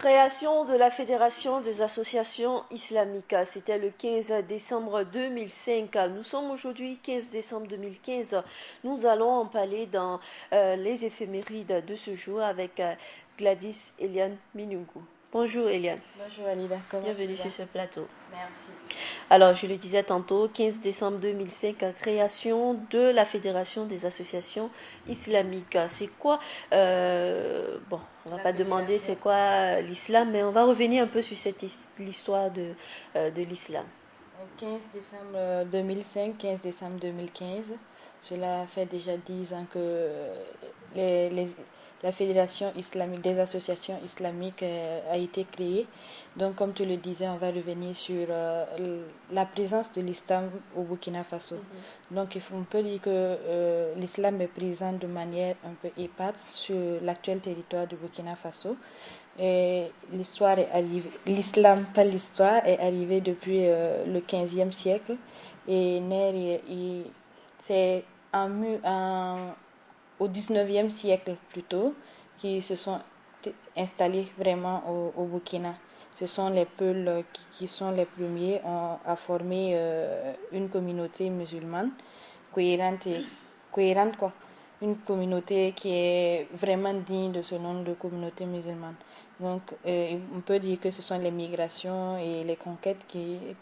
Création de la Fédération des associations islamiques. C'était le 15 décembre 2005. Nous sommes aujourd'hui 15 décembre 2015. Nous allons en parler dans les éphémérides de ce jour avec Gladys Eliane Minungu. Bonjour Eliane. Bonjour Alida, comment Bienvenue tu vas? sur ce plateau. Merci. Alors, je le disais tantôt, 15 décembre 2005, création de la Fédération des associations islamiques. C'est quoi Bon, on va pas demander c'est quoi l'islam, mais on va revenir un peu sur l'histoire de l'islam. 15 décembre 2005, 15 décembre 2015, cela fait déjà 10 ans que la Fédération islamique des associations islamiques a été créée. Donc, comme tu le disais, on va revenir sur la présence de l'islam au Burkina Faso. Donc, on peut dire que l'islam est présent de manière un peu éparse sur l'actuel territoire du Burkina Faso. Et l'histoire est arrivée, l'islam, pas l'histoire, est arrivé depuis le 15e siècle. Et c'est au 19e siècle plutôt qui se sont installés vraiment au Burkina. Ce sont les Peuls qui sont les premiers à former une communauté musulmane cohérente quoi. Une communauté qui est vraiment digne de ce nom de communauté musulmane. Donc, on peut dire que ce sont les migrations et les conquêtes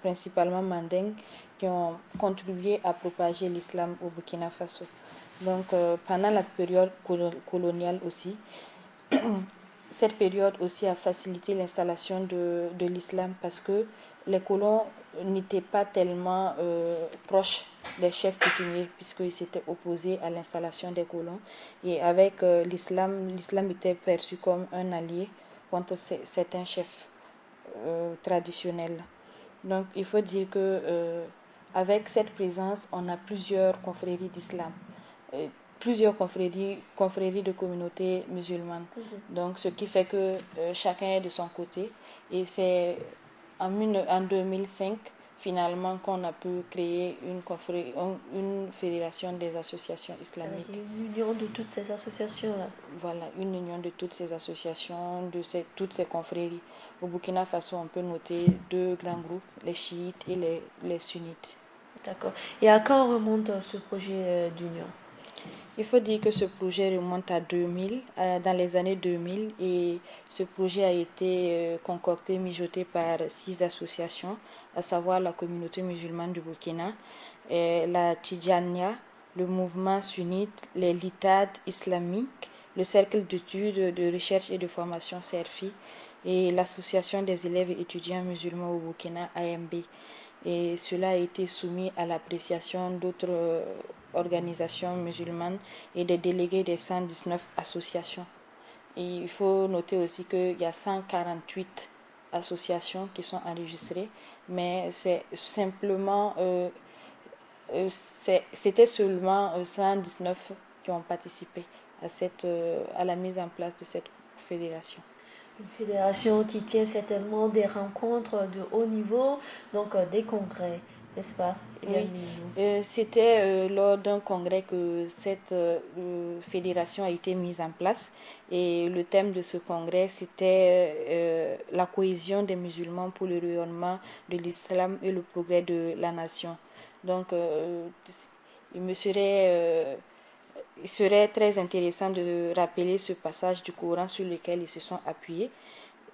principalement mandingues, qui ont contribué à propager l'islam au Burkina Faso. Donc, pendant la période coloniale aussi, cette période aussi a facilité l'installation de l'islam parce que les colons n'étaient pas tellement proches des chefs coutumiers puisqu'ils s'étaient opposés à l'installation des colons. Et avec l'islam était perçu comme un allié contre certains chefs traditionnels. Donc il faut dire que avec cette présence, on a plusieurs confréries d'islam. Plusieurs confréries de communautés musulmanes. Donc, ce qui fait que chacun est de son côté. Et c'est en 2005, finalement, qu'on a pu créer une fédération des associations islamiques. Ça veut dire une union de toutes ces associations-là. Voilà, une union de toutes ces associations, toutes ces confréries. Au Burkina Faso, on peut noter deux grands groupes, les chiites et les sunnites. D'accord. Et à quand remonte ce projet d'union? Il faut dire que ce projet remonte à 2000, dans les années 2000, et ce projet a été concocté, mijoté par 6 associations, à savoir la communauté musulmane du Burkina, la Tidjania, le mouvement sunnite, les Litad islamiques, le cercle d'études, de recherche et de formation CERFI, et l'association des élèves et étudiants musulmans au Burkina, AMB. Et cela a été soumis à l'appréciation d'autres organisations musulmanes et des délégués des 119 associations. Et il faut noter aussi qu'il y a 148 associations qui sont enregistrées, mais c'était seulement 119 qui ont participé à la mise en place de cette fédération. Une fédération qui tient certainement des rencontres de haut niveau, donc des congrès, n'est-ce pas? Oui, c'était lors d'un congrès que cette fédération a été mise en place et le thème de ce congrès c'était la cohésion des musulmans pour le rayonnement de l'islam et le progrès de la nation. Donc il serait très intéressant de rappeler ce passage du Coran sur lequel ils se sont appuyés.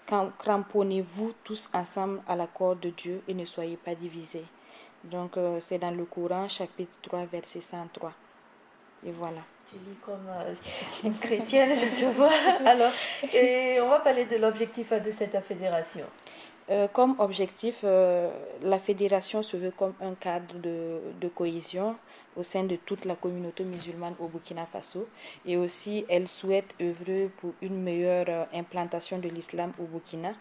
Cramponnez-vous tous ensemble à la corde de Dieu et ne soyez pas divisés. Donc, c'est dans le Coran, chapitre 3, verset 103. Et voilà. Tu lis comme une chrétienne, ça se voit. Alors, on va parler de l'objectif de cette fédération. Comme objectif, la fédération se veut comme un cadre de cohésion au sein de toute la communauté musulmane au Burkina Faso et aussi elle souhaite œuvrer pour une meilleure implantation de l'islam au Burkina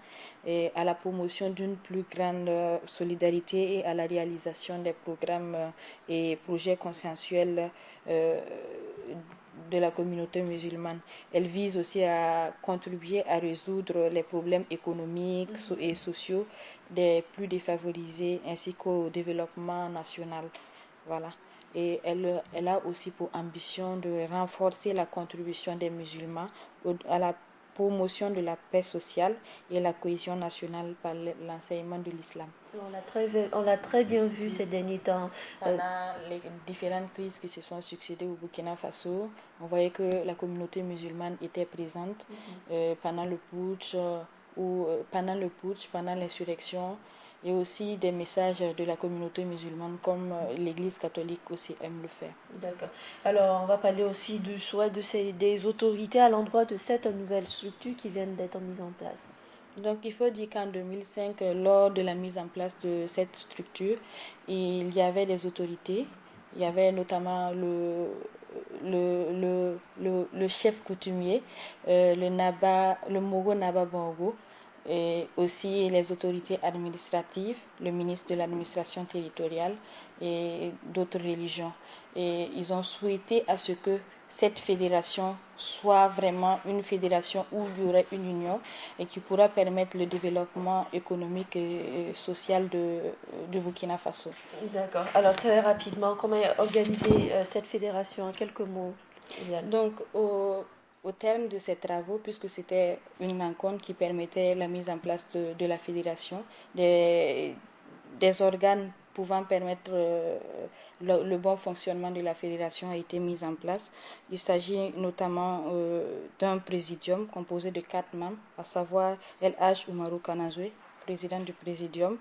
et à la promotion d'une plus grande solidarité et à la réalisation des programmes et projets consensuels de la communauté musulmane. Elle vise aussi à contribuer à résoudre les problèmes économiques et sociaux des plus défavorisés ainsi qu'au développement national. Voilà. Et elle a aussi pour ambition de renforcer la contribution des musulmans à la promotion de la paix sociale et la cohésion nationale par l'enseignement de l'islam. On l'a très bien vu ces derniers temps. Pendant les différentes crises qui se sont succédées au Burkina Faso, on voyait que la communauté musulmane était présente pendant le putsch, pendant l'insurrection, et aussi des messages de la communauté musulmane comme l'Église catholique aussi aime le faire. D'accord. Alors, on va parler aussi du souhait des autorités à l'endroit de cette nouvelle structure qui vient d'être mise en place. Donc, il faut dire qu'en 2005, lors de la mise en place de cette structure, il y avait des autorités. Il y avait notamment le chef coutumier, le Mogo Naba Bongo, et aussi les autorités administratives, le ministre de l'administration territoriale et d'autres religions. Et ils ont souhaité à ce que cette fédération soit vraiment une fédération où il y aurait une union et qui pourra permettre le développement économique et social de Burkina Faso. D'accord. Alors très rapidement, comment organiser cette fédération en quelques mots, Eliane? Donc au terme de ces travaux, puisque c'était une rencontre qui permettait la mise en place de la fédération, des organes pouvant permettre le bon fonctionnement de la fédération a été mis en place. Il s'agit notamment d'un présidium composé de 4 membres, à savoir El Hadj Oumarou Kanazoué, président du présidium,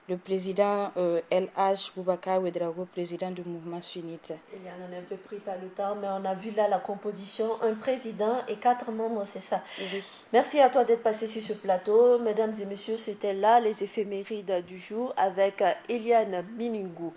le président El Hadj Boubacar Ouedraogo, président du mouvement sunnite. On est un peu pris par le temps, mais on a vu là la composition, un président et 4 membres, c'est ça. Oui. Merci à toi d'être passé sur ce plateau. Mesdames et messieurs, c'était là les éphémérides du jour avec Eliane Minungou.